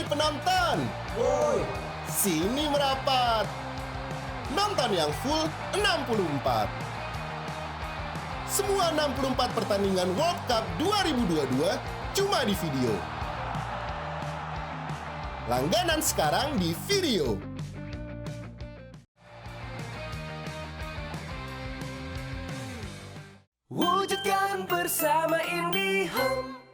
penonton, Woi, sini merapat. Nonton yang full 64. Semua 64 pertandingan World Cup 2022 cuma di video. Langganan sekarang di video. wujudkan bersama IndiHome.